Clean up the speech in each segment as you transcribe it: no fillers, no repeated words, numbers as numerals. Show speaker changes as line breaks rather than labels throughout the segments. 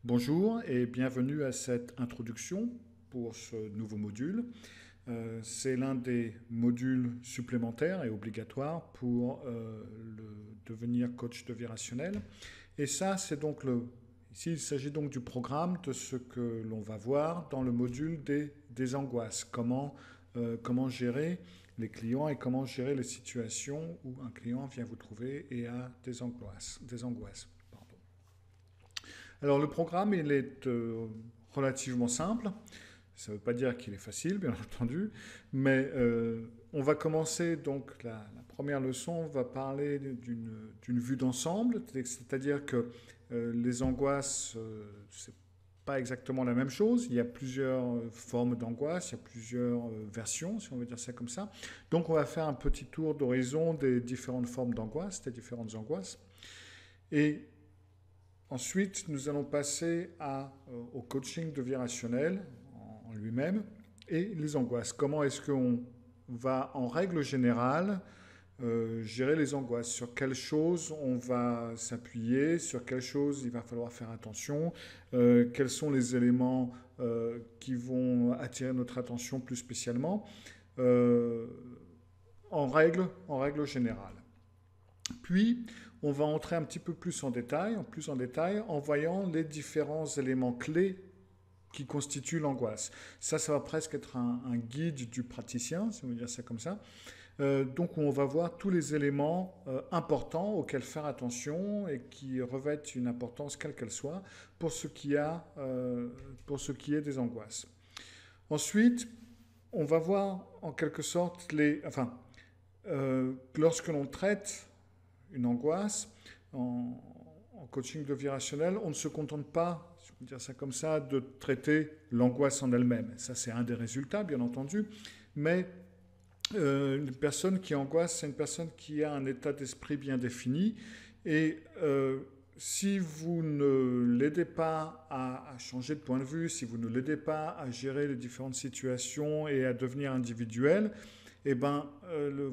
Bonjour et bienvenue à cette introduction pour ce nouveau module. C'est l'un des modules supplémentaires et obligatoires pour devenir coach de vie rationnelle. Et ça, c'est donc ici, il s'agit donc du programme de ce que l'on va voir dans le module des angoisses. Comment gérer les clients et comment gérer les situations où un client vient vous trouver et a des angoisses. Alors le programme, il est relativement simple. Ça ne veut pas dire qu'il est facile, bien entendu, mais on va commencer, donc la première leçon va parler d'une vue d'ensemble, c'est-à-dire que les angoisses, c'est pas exactement la même chose. Il y a plusieurs formes d'angoisse, il y a plusieurs versions, si on veut dire ça comme ça. Donc on va faire un petit tour d'horizon des différentes formes d'angoisse, des différentes angoisses. Et ensuite, nous allons passer au coaching de vie rationnelle en lui-même et les angoisses. Comment est-ce qu'on va, en règle générale, gérer les angoisses? Sur quelles choses on va s'appuyer? Sur quelles choses il va falloir faire attention? Quels sont les éléments qui vont attirer notre attention plus spécialement? En règle générale. Puis, on va entrer un petit peu plus en détail, en voyant les différents éléments clés qui constituent l'angoisse. Ça va presque être un guide du praticien, si on veut dire ça comme ça. Donc, on va voir tous les éléments importants auxquels faire attention et qui revêtent une importance quelle qu'elle soit pour ce qui est des angoisses. Ensuite, on va voir en quelque sorte lorsque l'on traite une angoisse, en coaching de vie rationnelle, on ne se contente pas, si on peut dire ça comme ça, de traiter l'angoisse en elle-même. Ça, c'est un des résultats, bien entendu, mais une personne qui angoisse, c'est une personne qui a un état d'esprit bien défini, et si vous ne l'aidez pas à changer de point de vue, si vous ne l'aidez pas à gérer les différentes situations et à devenir individuel, eh ben,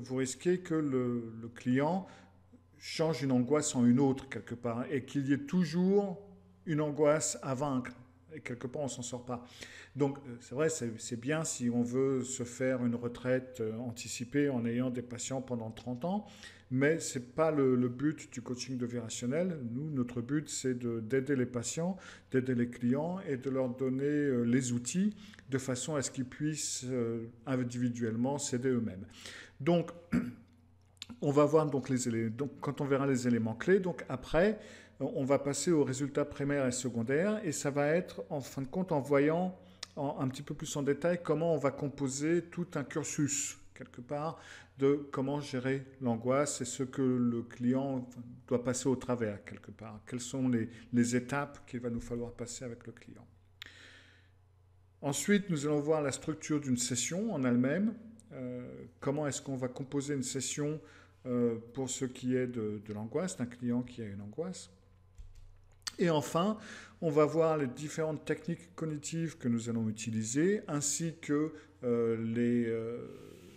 vous risquez que le client change une angoisse en une autre quelque part et qu'il y ait toujours une angoisse à vaincre. Et quelque part, on ne s'en sort pas. Donc, c'est vrai, c'est bien si on veut se faire une retraite anticipée en ayant des patients pendant 30 ans, mais ce n'est pas le but du coaching de vie rationnelle. Nous, notre but, c'est d'aider les patients, d'aider les clients et de leur donner les outils de façon à ce qu'ils puissent individuellement s'aider eux-mêmes. Donc, on va voir donc les éléments. Donc, quand on verra les éléments clés, donc après, on va passer aux résultats primaires et secondaires, et ça va être en fin de compte en voyant un petit peu plus en détail comment on va composer tout un cursus quelque part de comment gérer l'angoisse et ce que le client doit passer au travers quelque part. Quelles sont les étapes qu'il va nous falloir passer avec le client. Ensuite, nous allons voir la structure d'une session en elle-même. Comment est-ce qu'on va composer une session pour ce qui est de l'angoisse, d'un client qui a une angoisse. Et enfin, on va voir les différentes techniques cognitives que nous allons utiliser, ainsi que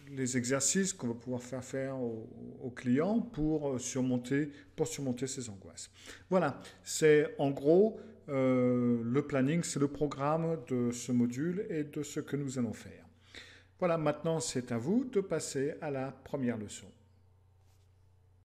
les exercices qu'on va pouvoir faire aux clients pour surmonter ces angoisses. Voilà, c'est en gros le planning, c'est le programme de ce module et de ce que nous allons faire. Voilà, maintenant c'est à vous de passer à la première leçon.